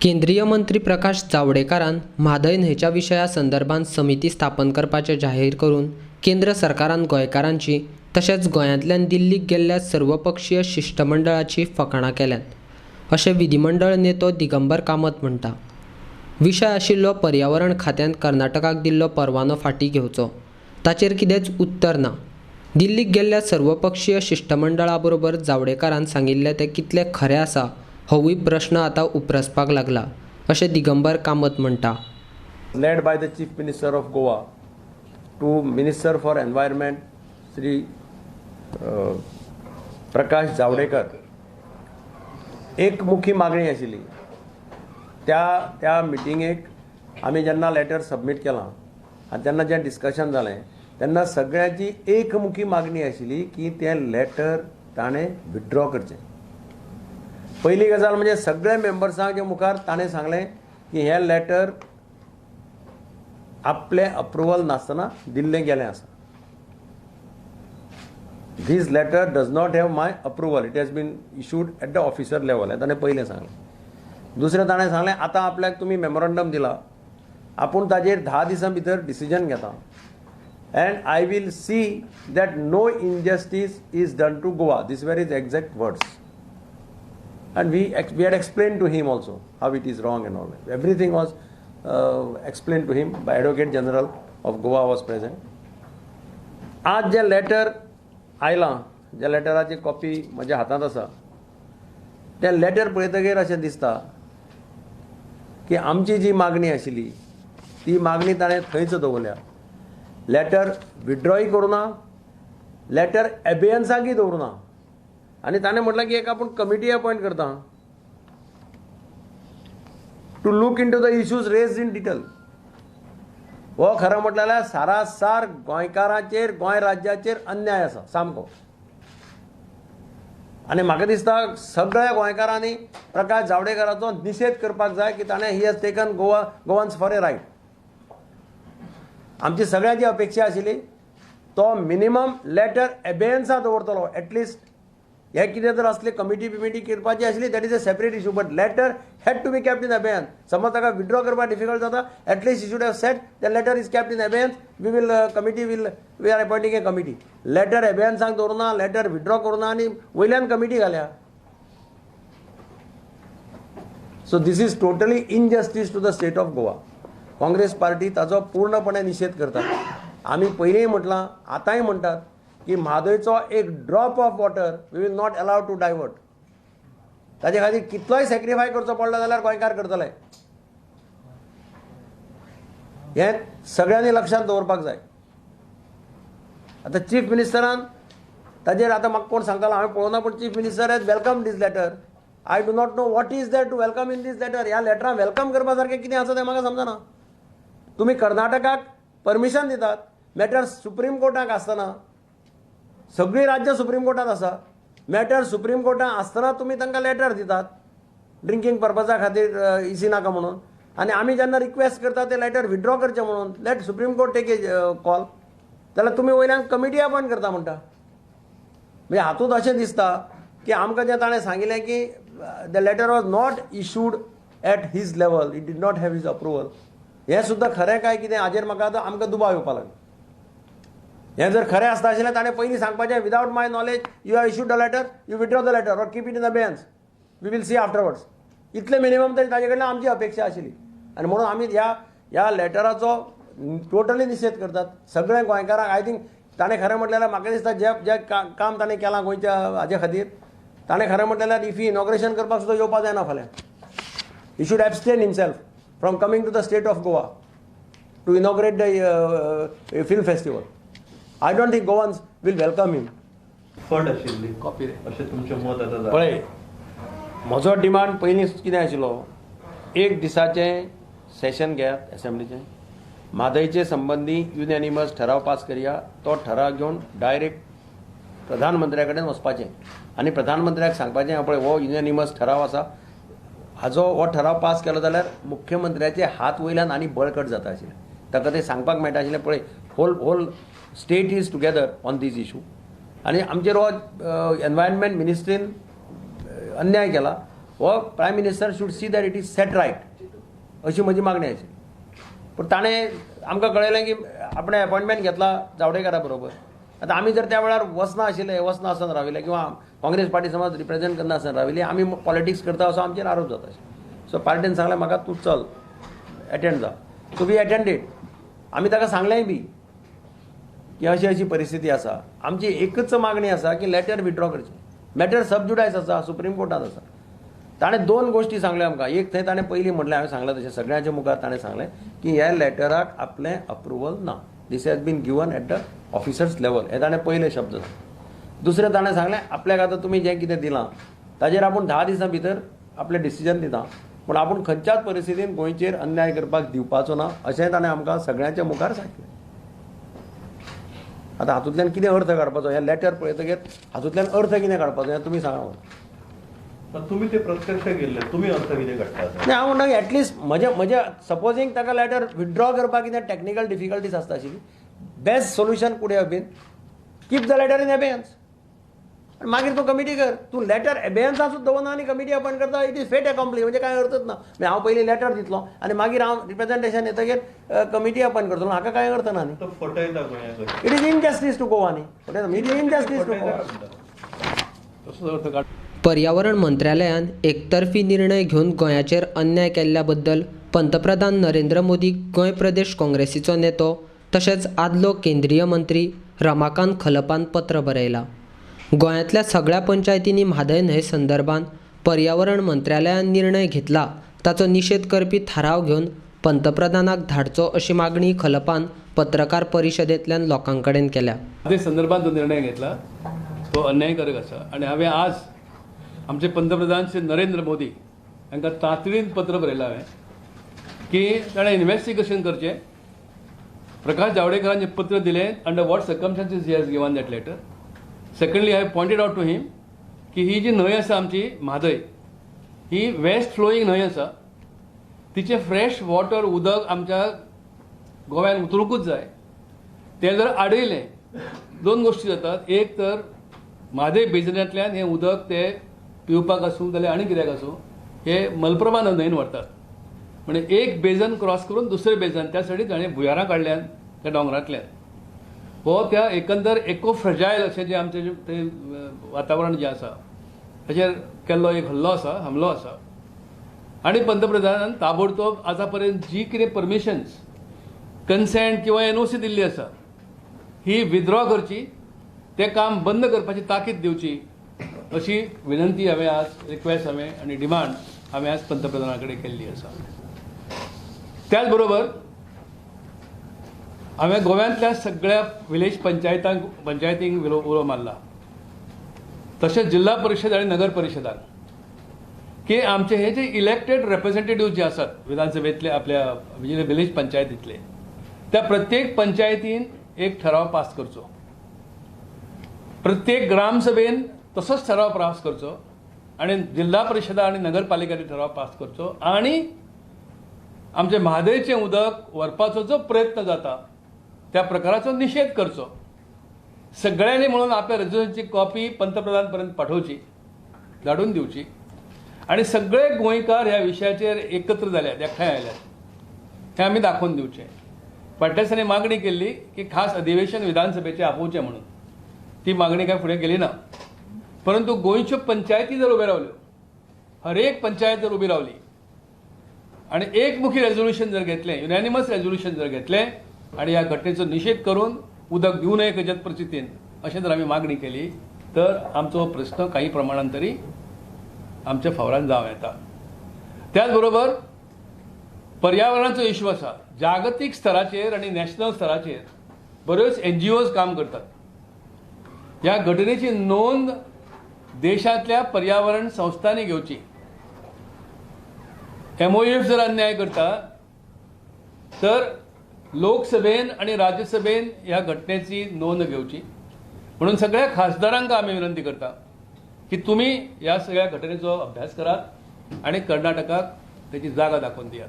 केंद्रीय मंत्री प्रकाश जावडेकरान म्हादय न्हंयच्या विशया संदर्भात समिती स्थापन करपाचें जाहीर करून केंद्र सरकारान गोंयकारांची तशेंच गोंयांतल्यान दिल्लीक गेल्ल्या सर्वपक्षीय शिष्टमंडळाची फकाणां केल्यात अशें विधिमंडळ नेतो दिगंबर कामत म्हणटा। विशय आशिल्लो पर्यावरण खात्यान कर्नाटकाक दिल्लो परवानो फाटीं घेवचो, ताचेर कितेंच उत्तर ना। दिल्लीक गेल्ल्या सर्वपक्षीय शिष्टमंडळा बरोबर जावडेकरान सांगिल्लें तें कितलें खरें आसा होवूय प्रश्न आतां उपरसपाक लागला अशें दिगंबर कामत म्हणटा। Led by the Chief Minister of Goa to Minister for Environment Sri Prakash Javadekar एक मुख्य मागणी आशिल्ली। त्या मिटिंगेक आमी जेन्ना लेटर सबमीट केलां आनी तेन्ना जें डिस्कशन जालें तेन्ना सगळ्यांची एक मुख्य मागणी आशिल्ली की तें लेटर ताणें विथड्रॉ करचें। पहिली गजाल म्हणजे सगळे मेंबर्सांक जे मुखार ताणें सांगलें की हें लेटर आपले अप्रुवल नासतना दिल्लें गेलें आसा। This letter does not have my approval. It has been issued at the officer level. ताणें पयलें सांगलें। दुसरें ताणें सांगलें आतां आपल्याक तुमी मेमोरंडम दिला, आपूण ताजेर 10 दिसां भितर डिसिजन घेता and I will see that no injustice is done to Goa. These were his exact words. And we had explained to him also how it is wrong and all that. Everything was explained to him by Advocate General of Goa was present. आज जे letter आयलां, ज्या लेटराची copy म्हज्या हातांत आसा, तें letter पळयतकीर अशें दिसता की आमची जी मागणी आशिल्ली ती मागणी ताणें थंयच दवरल्या। लेटर विथड्रॉय करूना, लेटर एबेयन्साकय दवरुना आनी ताणें म्हटलें की एक आपूण कमिटी अपॉयंट करता to look into the issues raised in detail. हो खरं म्हटलें जाल्यार सारासार गोंयकारांचेर गोंय राज्याचेर अन्याय आसा सामको। आनी म्हाका दिसता सगळ्या गोंयकारांनी प्रकाश जावडेकराचो निशेध करपाक जाय की ताणें he has taken Goans for a ride. आमची सगळ्यांची अपेक्षा आशिल्ली तो मिनिमम लेटर एबेयन्सा दवरतलो एटलिस्ट। हे कितें जर असले कमिटी करपाची आशिल्ली that is a separate issue, but letter had to be kept in abeyance. समज ताका विथड्रॉ करपाक डिफिकल्ट जाता at least you should have set the letter is kept in abeyance. We are appointing a committee. Letter एबेयन्साक दवरुना, letter withdraw करूना आनी वयल्यान committee घाल्या। So this is totally injustice to the state of Goa. Congress party ताचो पूर्णपणे निशेध करता। आमी पयलींय म्हटलां आतांय म्हणटात की म्हादयचो एक drop of water we will not allow to divert. ताचे खातीर कितलोय सॅक्रिफाय करचो पडलो जाल्यार गोंयकार करतले। हें सगळ्यांनी लक्षांत दवरपाक जाय। आतां चीफ मिनिस्टरान ताजेर आतां म्हाका कोण सांगतालो, हांवें पळोवना, पूण chief minister has welcome this letter. I do not know what is that to welcome in this letter. ह्या लेटरान वेलकम करपा सारकें कितें आसा तें म्हाका समजना। तुमी कर्नाटकाक परमिशन दितात, मॅटर सुप्रीम कोर्टाक आसतना, सगळीं राज्य सुप्रीम कोर्टात आसा, मॅटर सुप्रीम कोर्टात आसतना तुमी तांकां लेटर दितात ड्रिंकींग पर्पजा खातीर इसी नाका म्हणून, आनी आमी जेन्ना रिक्वेस्ट करता ते लेटर विथड्रॉ करचें म्हणून let supreme court take a call, जाल्यार तुमी वयल्यान कमिटी अपॉयंट करता म्हणटा। म्हणजे हातूंत अशें दिसता की आमकां जें ताणें सांगिल्लें की the letter was not issued at his level, it did not have his approval. हें सुद्दां खरें काय कितें हाजेर म्हाका आतां आमकां दुबाव येवपाक लागला। हें जर खरें आसता आशिल्लें ताणें पयलीं सांगपाचें without my knowledge you have issued the letter, you withdraw the letter or keep it in abeyance, we will see afterwards. इतलें मिनिमम तरी ताजे कडल्यान आमची अपेक्षा आशिल्ली। आनी म्हणून आमी ह्या लेटराचो टोटली निशेध करतात सगळे गोंयकारांक। आय थिंक ताणें खरें म्हटलें जाल्यार म्हाका दिसता जें काम ताणें केलां गोंयच्या हाजे खातीर, ताणें खरें म्हटलें जाल्यार इफ इनॉग्रेशन करपाक सुद्दां येवपाक जायना फाल्यां। He should abstain himself from coming to the state of Goa to inaugurate the film festival. I don't think Goans will welcome him. फट आशिल्ली कॉपी अशें तुमचें मत आतां पळय, म्हजो डिमांड पयलींच कितें आशिल्लो, एक दिसाचें सेशन घेयात असेंब्लीचें, म्हादयचे संबंदी युनॅनिमस ठराव पास करया। तो ठराव घेवन डायरेक्ट प्रधानमंत्र्या कडेन वचपाचें आनी प्रधानमंत्र्याक सांगपाचें पळय हो युनॅनिमस ठराव आसा, हाजो हो ठराव पास केलो जाल्यार मुख्यमंत्र्याचे हात वयल्यान आनी बळकट जाता आशिल्लें। ताका तें सांगपाक मेळटा आशिल्लें पळय whole state is together on this issue. आनी आमचेर हो एनवायरमेंट मिनिस्ट्रीन अन्याय केला हो prime minister should see that it is set right अशी म्हजी मागणी आशिल्ली. पूण ताणें आमकां कळयलें की आपण अपॉइंटमेंट घेतला जावडेकरा बरोबर. आतां आमी जर त्या वेळार वचना आसन राविले किंवा काँग्रेस पार्टी समज रिप्रेझेंट करना आसन राविली आमी पॉलिटिक्स करता असो आमचेर आरोप जाता. सो पार्टीन सांगलें म्हाका तूं चल एटेंड जा. So we attended. आमी ताका सांगलेंय बी की अशी अशी परिस्थिती आसा. आमची एकच मागणी आसा की लेटर विथड्रॉ करची. मॅटर सबज्युडायस आसा, सुप्रीम कोर्टात आसा. ताणें 2 गोश्टी सांगल्यो आमकां. एक थंय ताणें पयलीं म्हटलें, हांवें सांगलें तशें सगळ्यांच्या मुखार ताणें सांगलें की ह्या लेटराक आपलें अप्रुवल ना. This has been given at the officers level. हे ताणें पयले शब्द. दुसरें ताणें सांगलें आपल्याक आतां तुमी जें कितें दिलां ताजेर आपूण 10 दिसां भितर आपलें डिसिजन दिता. पूण आपूण खंयच्याच परिस्थितीन गोंयचेर अन्याय करपाक दिवपाचो ना अशेंय ताणें आमकां सगळ्यांच्या मुखार सांगलें. आतां हातूंतल्यान कितें अर्थ काडपाचो ह्या लेटर पळयतकीर हातूंतल्यान अर्थ कितें काडपाचो हें तुमी सांगा. पण तुम्ही ते प्रत्यक्ष गेले, तुम्ही अर्थ कितें काडटात? हांव म्हणटा की एटलिस्ट म्हजे सपोजींग ताका लेटर विथड्रॉ करपाक कितें टॅक्निकल डिफिकल्टीज आसता आशिल्ली. Best solution could have been keep the letter in abeyance. आनी मागीर तूं कमिटी कर. तूं लेटर एबेयन्सासूच दवरना आनी कमिटी अपॉयंट करता. इट इज फेट अकॉम्प्ली. म्हणजे कांय अर्थच ना. हांव पयलीं लेटर दितलो आनी मागीर हांव रिप्रेझेंटेशन येतकीर कमिटी अपॉयंट करतलो. हाका कांय अर्थ ना न्ही. तो फटयता गोंयाक. It is injustice to Goa न्ही. It is injustice to Goa. तसोच अर्थ काड. पर्यावरण मंत्रालयान एकतर्फी निर्णय घेवन गोंयाचेर अन्याय केल्ल्या बद्दल पंतप्रधान नरेंद्र मोदीक गोंय प्रदेश काँग्रेसीचो नेतो तशेंच आदलो केंद्रीय मंत्री रमाकांत खलपान पत्र बरयलां. गोंयांतल्या सगळ्या पंचायतींनी म्हादय न्हंय संदर्भात पर्यावरण मंत्रालयान निर्णय घेतला ताचो निशेध करपी थाराव घेवन पंतप्रधानाक धाडचो अशी मागणी खलपान पत्रकार परिशदेंतल्यान लोकां कडेन केल्या. त्या संदर्भात जो निर्णय घेतला तो अन्यायकारक आसा आनी हांवें आज आमचे पंतप्रधान श्री नरेंद्र मोदी हांकां तातडीन पत्र बरयलां हांवें की ताणें इन्व्हेस्टिगेशन करचें. प्रकाश जावडेकरान जें पत्र दिलें under what circumstances he has given that letter. Secondly हांवें पॉयंटेड आउट टू हिम की ही जी न्हंय आसा आमची म्हादय ही वेस्ट फ्लोईंग न्हंय आसा. तिचें फ्रेश वॉटर उदक आमच्या गोव्यान उतरुकूच जाय. तें जर आडयलें 2 गोश्टी जातात. एक तर म्हादय बेजिनांतल्यान हें उदक तें पिवपाक आसूं जाल्यार आनी कित्याक आसूं हे मलप्रभा न्हंयेन व्हरतात. म्हणजे एक बेजन क्रॉस करून दुसरें बेजन त्या साठी ताणें भुयारां काडल्यान त्या दोंगरांतल्यान. हो त्या एकंदर इको फ्रजायल अशें जें आमचें तें वातावरण जें आसा ताचेर केल्लो एक हमलो आसा. आनी पंतप्रधानान ताबडतोब आतां पर्यंत जी कितें परमिशन्स कन्सेंट किंवा एनओसी दिल्ली आसा ही विथड्रॉ करची. तें काम बंद करपाची ताकीद दिवची अशी विनंती हांवें आज रिक्वेस्ट हांवें आनी डिमांड हांवें आज पंतप्रधाना कडेन केल्ली आसा. त्याच बरोबर हांवें गोव्यांतल्या सगळ्या विलेज पंचायतींक उलो मारला. तशेंच जिल्हा परिशद आनी नगर परिशदाक की आमचे हे जे इलेक्टेड रिप्रेझेंटेटिव्ह जे आसात विधानसभेतले आपल्या विलेज पंचायतींतले त्या प्रत्येक पंचायतीन एक ठराव पास करचो. प्रत्येक ग्रामसभेन तसोच ठराव पास करचो आनी जिल्हा परिशदा आनी नगरपालिकांनी ठराव पास करचो. आनी आमचे म्हादयचें उदक व्हरपाचो जो प्रयत्न जाता त्या प्रकाराचो निशेध करचो. सगळ्यांनी म्हणून आपल्या रेझोल्युशनची कॉपी पंतप्रधान पर्यंत पाठोवची, धाडून दिवची. आनी सगळे गोंयकार ह्या विशयाचेर एकत्र जाल्यात, एकठांय आयल्यात हें आमी दाखोवन दिवचें. फाटल्या दिसांनी मागणी केल्ली की खास अधिवेशन विधानसभेचें आपोवचें म्हणून. ती मागणी काय फुडें गेली ना. परंतु गोंयच्यो पंचायती जर उबे रावल्यो, हर एक पंचायत जर उबी रावली आनी एकमुखी रेझोल्युशन जर घेतलें, युनॅनिमस रेझोल्युशन जर घेतलें आनी ह्या घटनेचो निशेध करून उदक दिवं नये खंयच्याच परिस्थितीन अशें जर आमी मागणी केली तर आमचो प्रस्न काही प्रमाणान तरी आमच्या फावरान जावं येता. त्याच बरोबर पर्यावरणाचो इश्यू आसा. जागतीक स्तराचेर आनी नॅशनल स्तराचेर बऱ्योच NGOs काम करतात. ह्या घटनेची नोंद देशांतल्या पर्यावरण संस्थांनी घेवची. MOF जर अन्याय करता तर लोकसभेन आणि राज्यसभेन ह्या घटनेची नोंद घेवची. म्हणून सगळ्या खासदारांक आम्ही विनंती करता की तुम्ही या सगळ्या घटनेचो अभ्यास करात आणि कर्नाटकाक त्याची जागा दाखवून दियात.